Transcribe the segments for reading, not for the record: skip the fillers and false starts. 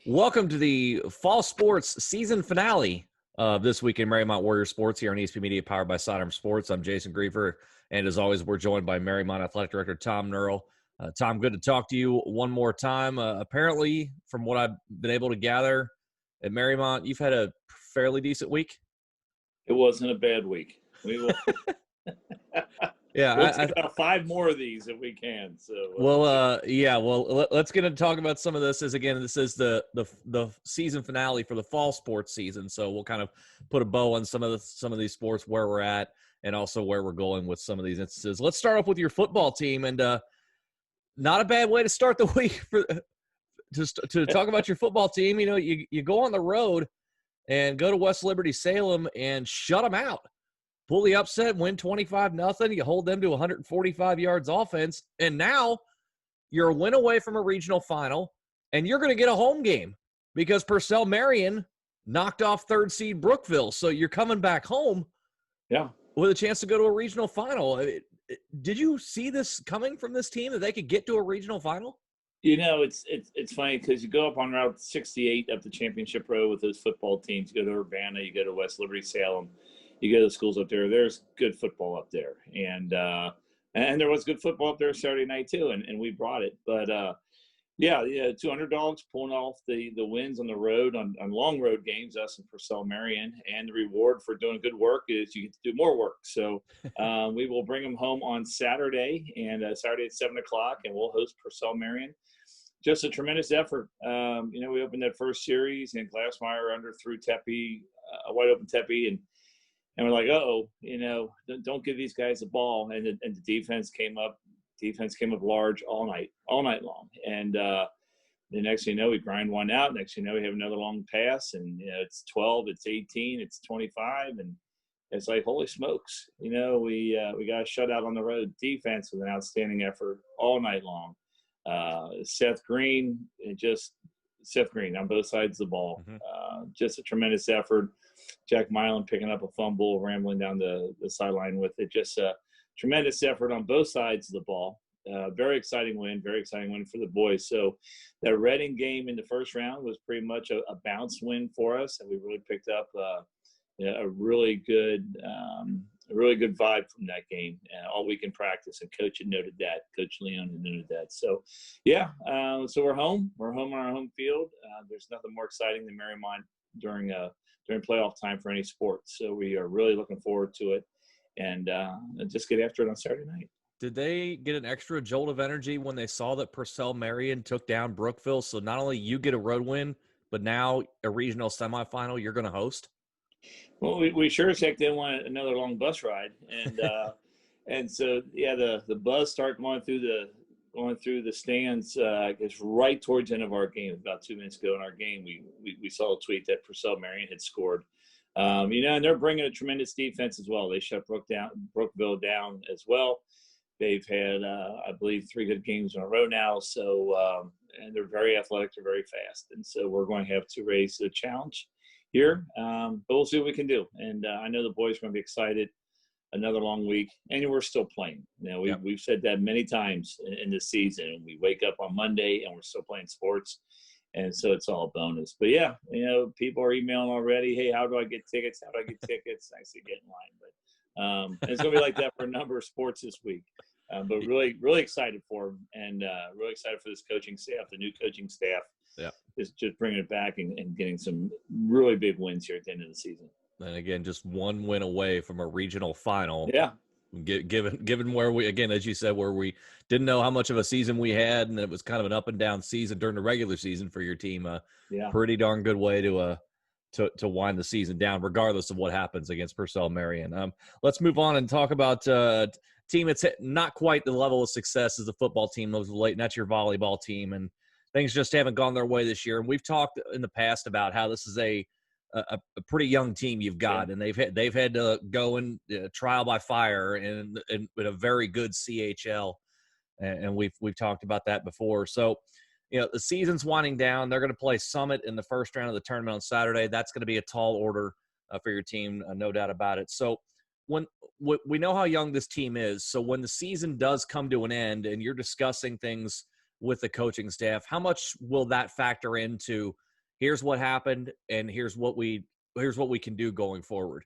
Welcome to the fall sports season finale of this week in Mariemont Warriors sports here on ESP Media, powered by Sidearm Sports. I'm Jason Griefer, and as always, we're joined by Mariemont Athletic Director Tom Nurl. Tom, good to talk to you one more time. Apparently, from what I've been able to gather at Mariemont, you've had a fairly decent week. It wasn't a bad week. We will. Yeah, We'll take about 5 more of these if we can. So. Let's get into talk about some of this. As again, this is the season finale for the fall sports season, so we'll kind of put a bow on some of these sports, where we're at, and also where we're going with some of these instances. Let's start off with your football team, and not a bad way to start the week to talk about your football team. You know, you go on the road and go to West Liberty Salem and shut them out. Pull the upset, win 25-0. You hold them to 145 yards offense, and now you're a win away from a regional final, and you're going to get a home game because Purcell Marion knocked off third seed Brookville. So you're coming back home, with a chance to go to a regional final. Did you see this coming from this team, that they could get to a regional final? You know, it's funny because you go up on Route 68 up the Championship Road with those football teams. You go to Urbana, you go to West Liberty Salem. You go to the schools up there. There's good football up there, and there was good football up there Saturday night too, and we brought it. But yeah, 2 underdogs pulling off the wins on the road on long road games, us and Purcell Marion, and the reward for doing good work is you get to do more work. So we will bring them home on Saturday, and Saturday at 7:00, and we'll host Purcell Marion. Just a tremendous effort. We opened that first series, and Glassmeyer threw Tepe, a wide open Tepe, and we're like, don't give these guys the ball. And the defense came up large all night long. And the next thing you know, we grind one out. Next thing you know, we have another long pass, and it's 12, it's 18, it's 25, and it's like, holy smokes! We got a shutout on the road. Defense with an outstanding effort all night long. Seth Green on both sides of the ball. Just a tremendous effort. Jack Milan picking up a fumble, rambling down the sideline with it. Just a tremendous effort on both sides of the ball. Very exciting win for the boys. So that Reading game in the first round was pretty much a bounce win for us, and we really picked up a really good vibe from that game all week in practice. And Coach had noted that. Coach Leon had noted that. So, so we're home. We're home on our home field. There's nothing more exciting than Mariemont during playoff time for any sport. So we are really looking forward to it, and just get after it on Saturday night. Did they get an extra jolt of energy when they saw that Purcell Marion took down Brookville? So not only you get a road win, but now a regional semifinal you're going to host? Well, we sure as heck didn't want another long bus ride, and and so the bus started going through the stands. I guess right towards the end of our game, about 2 minutes ago in our game, we saw a tweet that Purcell Marion had scored. And they're bringing a tremendous defense as well. They shut Brookville down as well. They've had, I believe, 3 good games in a row now. So, and they're very athletic, they're very fast, and so we're going to have to raise the challenge here, but we'll see what we can do. And I know the boys are going to be excited. Another long week, and we're still playing. We've said that many times in this season. We wake up on Monday and we're still playing sports, and so it's all a bonus. But people are emailing already. Hey, how do I get tickets? I say get in line. But it's going to be like that for a number of sports this week. But really, really excited for them, and really excited for this coaching staff, the new coaching staff. Yeah, just bringing it back and getting some really big wins here at the end of the season. And again, just one win away from a regional final. Yeah. Given where we, again, as you said, where we didn't know how much of a season we had, and it was kind of an up and down season during the regular season for your team. Pretty darn good way to wind the season down, regardless of what happens against Purcell Marion. Let's move on and talk about a team that's not quite the level of success as the football team was late, and that's your volleyball team. And things just haven't gone their way this year. And we've talked in the past about how this is a pretty young team you've got, and they've had to go in trial by fire in a very good CHL, and we've talked about that before. So, the season's winding down. They're going to play Summit in the first round of the tournament on Saturday. That's going to be a tall order for your team, no doubt about it. So, when we know how young this team is, so when the season does come to an end, and you're discussing things with the coaching staff, how much will that factor into here's what happened, and here's what we can do going forward.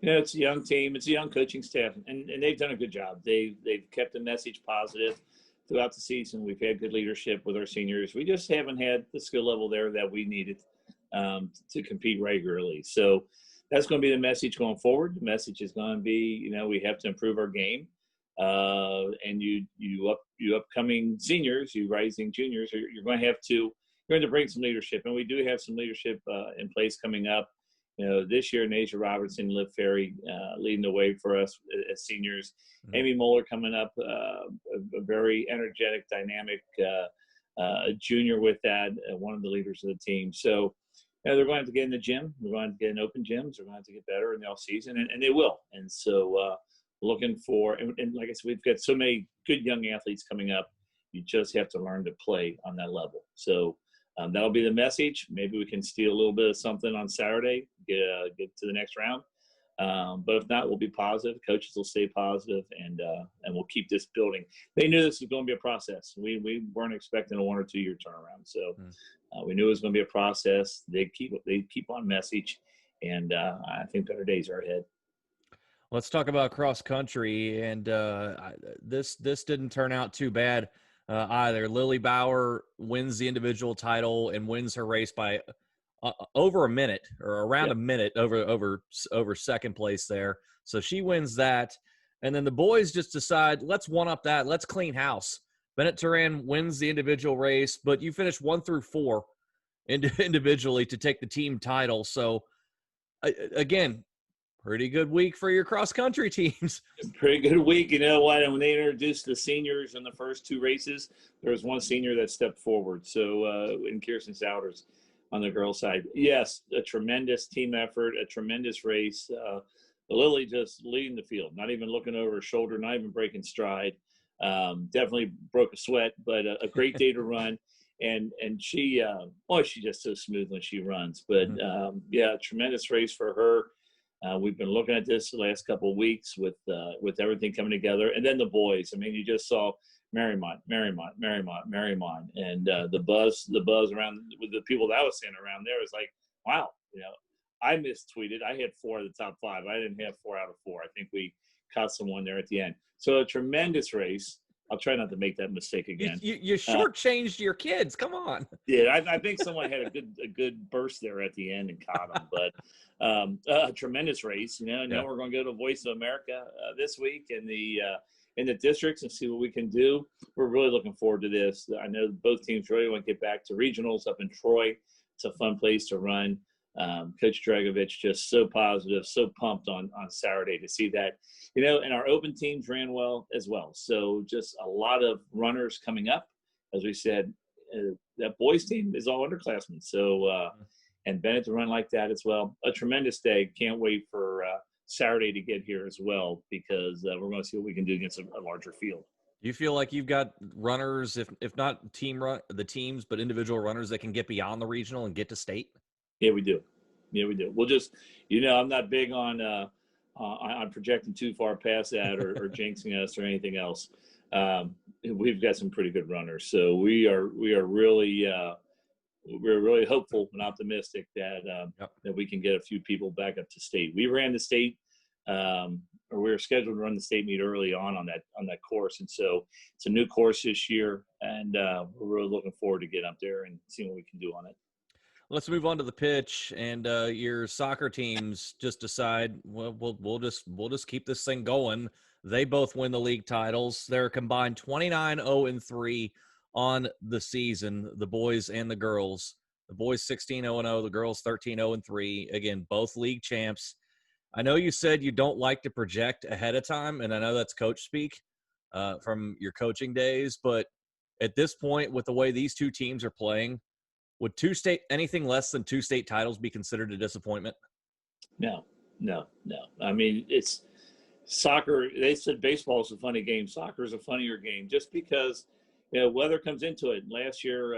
It's a young team. It's a young coaching staff, and they've done a good job. They've kept the message positive throughout the season. We've had good leadership with our seniors. We just haven't had the skill level there that we needed to compete regularly. So that's going to be the message going forward. The message is going to be, we have to improve our game. And you upcoming seniors, you rising juniors, you're going to bring some leadership, and we do have some leadership in place coming up. This year, Nasia Robertson, Liv Ferry leading the way for us as seniors. Mm-hmm. Amy Moeller coming up, a very energetic, dynamic junior with that, one of the leaders of the team. So they're going to have to get in the gym. They're going to get in open gyms. They're going to have to get better in the off season, and they will. And so looking for, and like I said, we've got so many good young athletes coming up. You just have to learn to play on that level. So that'll be the message. Maybe we can steal a little bit of something on Saturday, get to the next round. But if not, we'll be positive. Coaches will stay positive, and we'll keep this building. They knew this was going to be a process. We weren't expecting a 1 or 2 year turnaround. So we knew it was going to be a process. They keep on message, and I think better days are ahead. Let's talk about cross country, and this didn't turn out too bad either. Lily Bauer wins the individual title and wins her race by over a minute, or around a minute over second place there. So she wins that, and then the boys just decide, let's one up that, let's clean house. Bennett Turan wins the individual race, but you finish 1 through 4 individually to take the team title. So again, pretty good week for your cross-country teams. Pretty good week. You know what? And when they introduced the seniors in the first 2 races, there was one senior that stepped forward. So in Kirsten Souders on the girls' side. Yes, a tremendous team effort, a tremendous race. Lily just leading the field, not even looking over her shoulder, not even breaking stride. Definitely broke a sweat, but a great day to run. And she, she's just so smooth when she runs. But, tremendous race for her. We've been looking at this the last couple of weeks with everything coming together. And then the boys. I mean, you just saw Mariemont, and the buzz around with the people that I was seeing around there was like, wow, I mistweeted. I had 4 of the top 5. I didn't have 4 out of 4. I think we caught someone there at the end. So a tremendous race. I'll try not to make that mistake again. You shortchanged your kids. Come on. Yeah, I think someone had a good burst there at the end and caught them. But a tremendous race. Now we're going to go to Voice of America this week in the districts and see what we can do. We're really looking forward to this. I know both teams really want to get back to regionals up in Troy. It's a fun place to run. Coach Dragovich just so positive, so pumped on Saturday to see that. And our open teams ran well as well. So just a lot of runners coming up. As we said, that boys team is all underclassmen. So, and Bennett to run like that as well. A tremendous day. Can't wait for Saturday to get here as well, because we're going to see what we can do against a larger field. You feel like you've got runners, if not the teams, but individual runners that can get beyond the regional and get to state? Yeah, we do. We'll just, I'm not big on projecting too far past that or jinxing us or anything else. We've got some pretty good runners, so we are really we're really hopeful and optimistic that that we can get a few people back up to state. We ran the state, or we were scheduled to run the state meet early on that course, and so it's a new course this year, and we're really looking forward to getting up there and seeing what we can do on it. Let's move on to the pitch, and your soccer teams just decide, well, we'll just keep this thing going. They both win the league titles. They're combined 29-0-3 on the season, the boys and the girls. The boys 16-0-0, the girls 13-0-3. Again, both league champs. I know you said you don't like to project ahead of time, and I know that's coach speak from your coaching days, but at this point, with the way these two teams are playing, would anything less than 2 state titles be considered a disappointment? No. I mean, it's soccer. They said baseball is a funny game. Soccer is a funnier game just because, weather comes into it. Last year,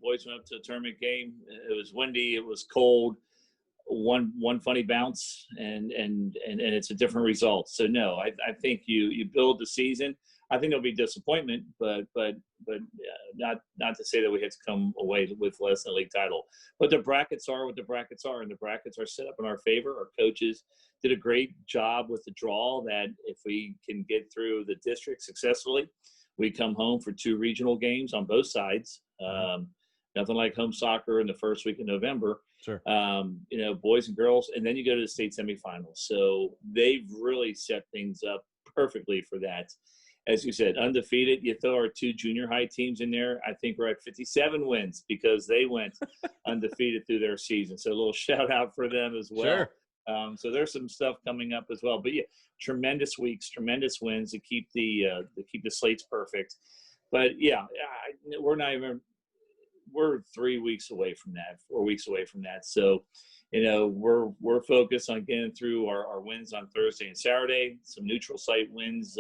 boys went up to a tournament game. It was windy. It was cold. One funny bounce, and it's a different result. So no, I think you build the season. I think there'll be disappointment, but not to say that we have to come away with less than a league title. But the brackets are what the brackets are, and the brackets are set up in our favor. Our coaches did a great job with the draw. That if we can get through the district successfully, we come home for 2 regional games on both sides. Nothing like home soccer in the first week of November. Sure. Boys and girls, and then you go to the state semifinals. So they've really set things up perfectly for that. As you said, undefeated. You throw our 2 junior high teams in there, I think we're at 57 wins because they went undefeated through their season. So a little shout out for them as well. Sure. So there's some stuff coming up as well. But yeah, tremendous weeks, tremendous wins to keep the slates perfect. But yeah, we're 3 weeks away from that, 4 weeks away from that. So, we're focused on getting through our wins on Thursday and Saturday, some neutral site wins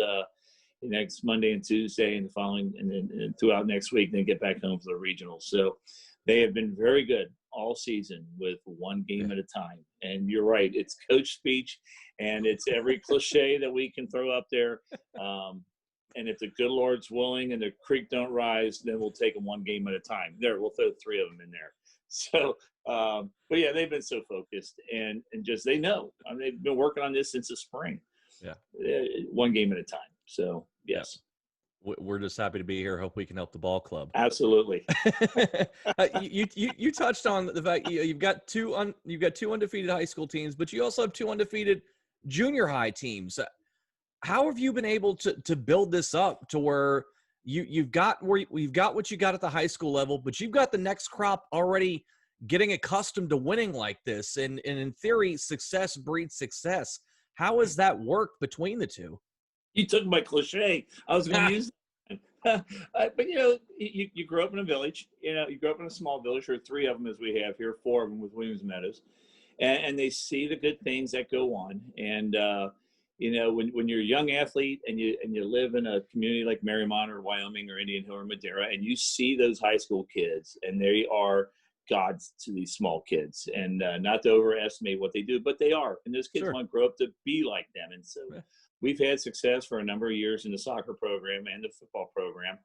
next Monday and Tuesday and the following, and then throughout next week, and then get back home for the regionals. So they have been very good all season with 1 game at a time. And you're right, it's coach speech, and it's every cliche that we can throw up there. And if the good Lord's willing and the creek don't rise, then we'll take them 1 game at a time. We'll throw 3 of them in there. So, but yeah, they've been so focused and just, they know. I mean, they've been working on this since the spring. Yeah. 1 game at a time. So, yes. We're just happy to be here. Hope we can help the ball club. Absolutely. You touched on the fact you've got two undefeated high school teams, but you also have 2 undefeated junior high teams. How have you been able to build this up to where you've got what you got at the high school level, but you've got the next crop already getting accustomed to winning like this, and in theory, success breeds success. How has that worked between the 2? You took my cliche. I was going to use that. But, you grew up in a village. You grew up in a small village. There are 3 of them as we have here, 4 of them with Williams Meadows. And they see the good things that go on. And, when you're a young athlete and you live in a community like Mariemont or Wyoming or Indian Hill or Madera, and you see those high school kids, and they are gods to these small kids, and not to overestimate what they do, but they are. And those kids want to grow up to be like them. And so we've had success for a number of years in the soccer program and the football program.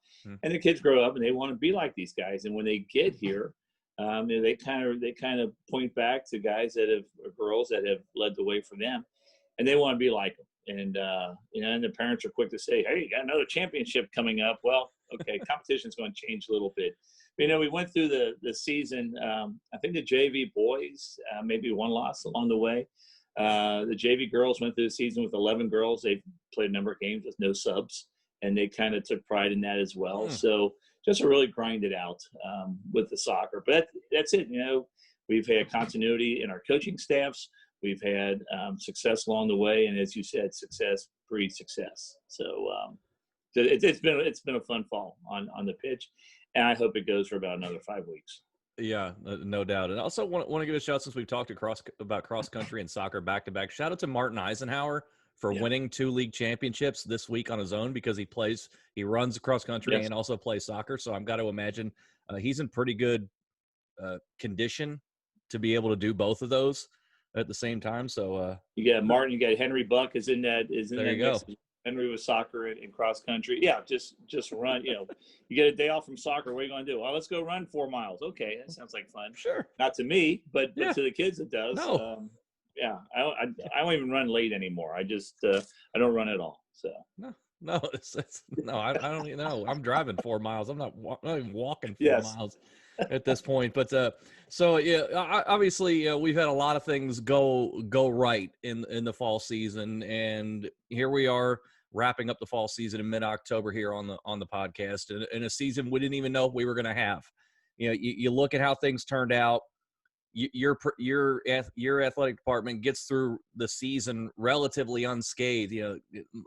And the kids grow up and they want to be like these guys. And when they get here, they kind of point back to guys or girls that have led the way for them, and they want to be like them. And and the parents are quick to say, "Hey, you got another championship coming up." Well, okay, competition's going to change a little bit. But, we went through the season. I think the JV boys maybe 1 loss along the way. The JV girls went through the season with 11 girls. They've played a number of games with no subs, and they kind of took pride in that as well. So just to really grind it out with the soccer. But that's it. We've had continuity in our coaching staffs. We've had success along the way, and as you said, success breeds success. So it's been a fun fall on the pitch, and I hope it goes for about another 5 weeks. Yeah, no doubt. And I also want to give a shout, since we've talked about cross country and soccer back to back. Shout out to Martin Eisenhower for winning 2 league championships this week on his own, because he runs cross country and also plays soccer. So I've got to imagine he's in pretty good condition to be able to do both of those at the same time. So you got Martin, you got Henry Buck is in that. There you go. Henry was soccer and cross country. Yeah, just run. You get a day off from soccer. What are you going to do? Well, let's go run 4 miles. Okay, that sounds like fun. Sure. Not to me, but to the kids it does. No. I don't even run late anymore. I just I don't run at all. So no, I don't even know. I'm driving 4 miles. I'm not even walking 4 miles at this point. But so obviously we've had a lot of things go right in the fall season, and here we are wrapping up the fall season in mid-October here on the podcast, in a season we didn't even know if we were going to have. You look at how things turned out. Your athletic department gets through the season relatively unscathed.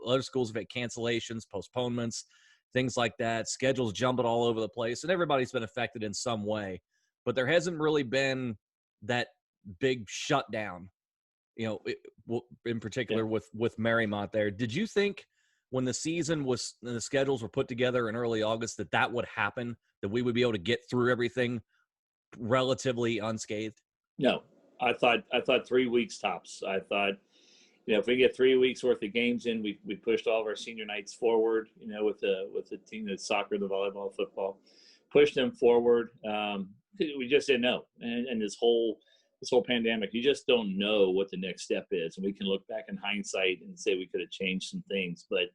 Other schools have had cancellations, postponements, things like that. Schedules jumping all over the place, and everybody's been affected in some way. But there hasn't really been that big shutdown, in particular with Mariemont there. Did you think when the season was and the schedules were put together in early August that would happen, that we would be able to get through everything relatively unscathed? No, I thought 3 weeks tops. I thought, if we get 3 weeks worth of games in, we pushed all of our senior nights forward, with the team, the soccer, the volleyball, football, pushed them forward. We just didn't know. And this whole pandemic, you just don't know what the next step is. And we can look back in hindsight and say we could have changed some things, but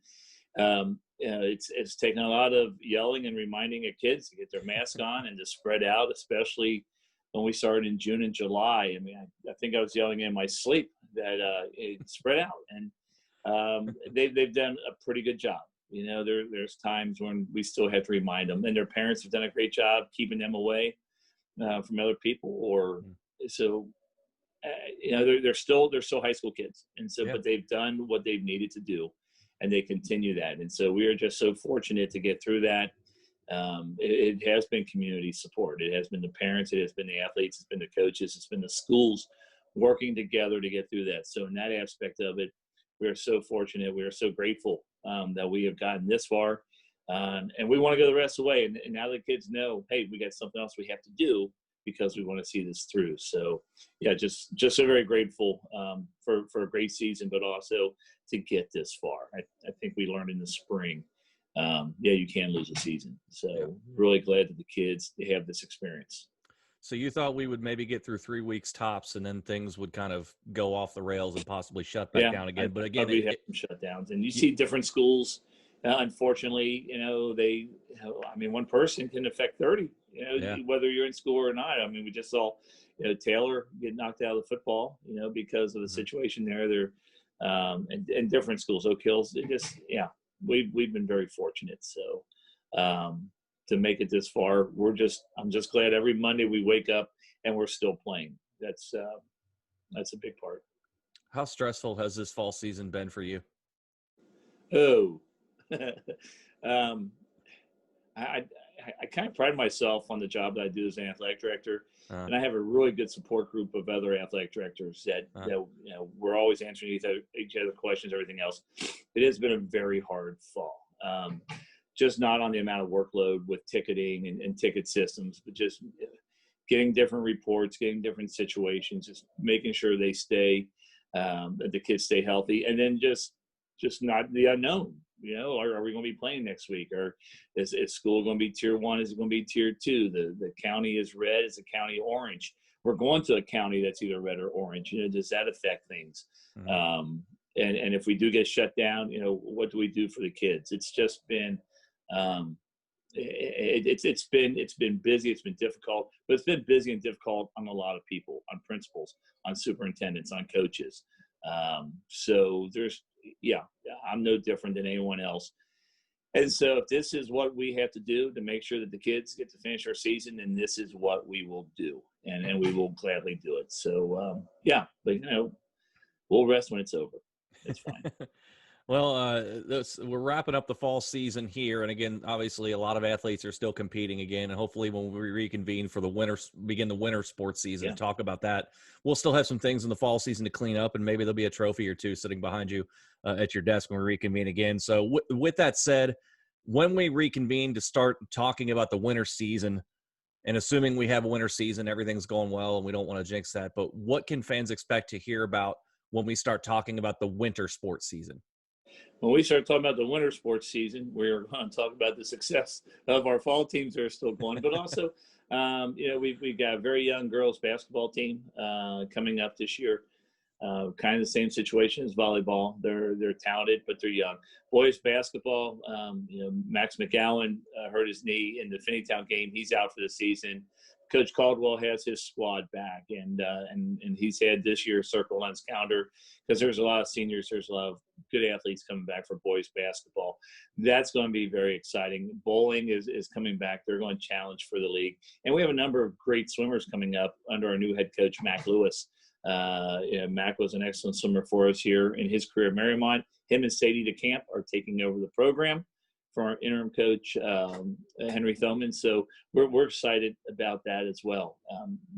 it's taken a lot of yelling and reminding of kids to get their mask on and to spread out, especially when we started in June and July. I mean, I think I was yelling in my sleep that it spread out, and they've done a pretty good job. There's times when we still have to remind them, and their parents have done a great job keeping them away from other people. Or so, they're still high school kids, and so but they've done what they've needed to do, and they continue that. And so we are just so fortunate to get through that. It has been community support. It has been the parents. It has been the athletes. It's been the coaches. It's been the schools working together to get through that. So in that aspect of it, we are so fortunate. We are so grateful that we have gotten this far. And we want to go the rest of the way. And now the kids know, hey, we got something else we have to do because we want to see this through. So, yeah, just so very grateful for a great season, but also to get this far. I think we learned in the spring, you can lose a season. So really glad that the kids, they have this experience. So you thought we would maybe get through 3 weeks tops, and then things would kind of go off the rails and possibly shut back down again. But again, we have some shutdowns, and you see different schools. Unfortunately, one person can affect 30. Whether you're in school or not. I mean, we just saw, Taylor get knocked out of the football, because of the situation there. They're and different schools, Oak Hills. We've been very fortunate. So. To make it this far, I'm just glad every Monday we wake up and we're still playing. That's a big part. How stressful has this fall season been for you? Oh, I kind of pride myself on the job that I do as an athletic director, and I have a really good support group of other athletic directors that we're always answering each other questions, everything else. It has been a very hard fall. Just not on the amount of workload with ticketing and ticket systems, but just getting different reports, getting different situations, just making sure they stay, that the kids stay healthy, and then just not the unknown. Are we going to be playing next week? Or is school going to be tier 1? Is it going to be tier 2? The county is red. Is the county orange? We're going to a county that's either red or orange. Does that affect things? Mm-hmm. And if we do get shut down, what do we do for the kids? It's just been it's been busy, it's been difficult, but it's been busy and difficult on a lot of people, on principals, on superintendents, on coaches. So I'm no different than anyone else. And so if this is what we have to do to make sure that the kids get to finish our season, then this is what we will do, and we will gladly do it. So but we'll rest when it's over. It's fine. Well, we're wrapping up the fall season here, and again, obviously, a lot of athletes are still competing again. And hopefully, when we reconvene for the winter sports season, to talk about that, we'll still have some things in the fall season to clean up, and maybe there'll be a trophy or two sitting behind you at your desk when we reconvene again. So, with that said, when we reconvene to start talking about the winter season, and assuming we have a winter season, everything's going well, and we don't want to jinx that, but what can fans expect to hear about when we start talking about the winter sports season? When we start talking about the winter sports season, we're going to talk about the success of our fall teams that are still going, but also, we've got a very young girls basketball team coming up this year. Kind of the same situation as volleyball. They're talented, but they're young. Boys basketball, Max McGowan hurt his knee in the Finneytown game. He's out for the season. Coach Caldwell has his squad back, and he's had this year circled on his calendar because there's a lot of seniors, there's a lot of good athletes coming back for boys basketball. That's going to be very exciting. Bowling is coming back. They're going to challenge for the league, and we have a number of great swimmers coming up under our new head coach, Mac Lewis. Mac was an excellent swimmer for us here in his career at Mariemont. Him and Sadie DeCamp are taking over the program for our interim coach, Henry Thoman. So we're excited about that as well.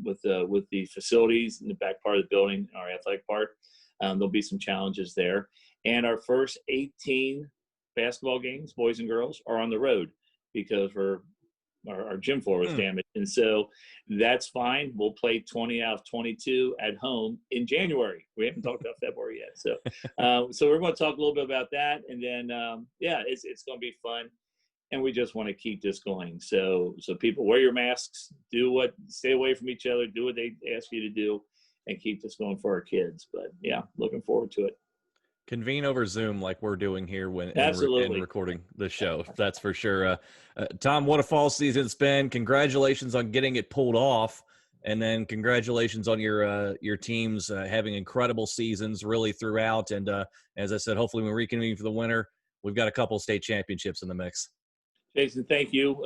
With the facilities in the back part of the building, our athletic part, there'll be some challenges there. And our first 18 basketball games, boys and girls, are on the road because we're our gym floor was damaged. And so that's fine. We'll play 20 out of 22 at home in January. We haven't talked about February yet. So, so we're going to talk a little bit about that. And then, it's going to be fun. And we just want to keep this going. So people wear your masks, stay away from each other, do what they ask you to do, and keep this going for our kids. But yeah, looking forward to it. Convene over Zoom like we're doing here in recording the show. That's for sure. Tom, what a fall season it's been. Congratulations on getting it pulled off. And then congratulations on your teams having incredible seasons really throughout. And as I said, hopefully when we reconvene for the winter, we've got a couple of state championships in the mix. Jason, thank you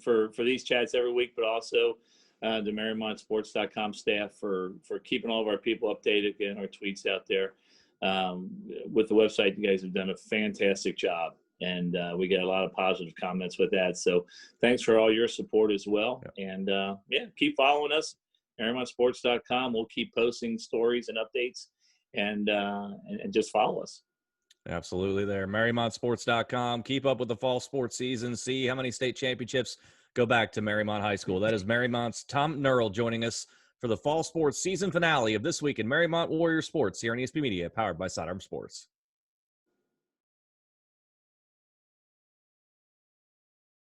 for these chats every week, but also the MariemontSports.com staff for keeping all of our people updated, getting our tweets out there. With the website, you guys have done a fantastic job, and we get a lot of positive comments with that. So thanks for all your support as well. Yeah. And keep following us, MariemontSports.com. We'll keep posting stories and updates, and just follow us. Absolutely there. MariemontSports.com. Keep up with the fall sports season. See how many state championships go back to Mariemont High School. That is Mariemont's Tom Nurl joining us for the fall sports season finale of This Week in Mariemont Warriors Sports here on ESP Media, powered by Sidearm Sports.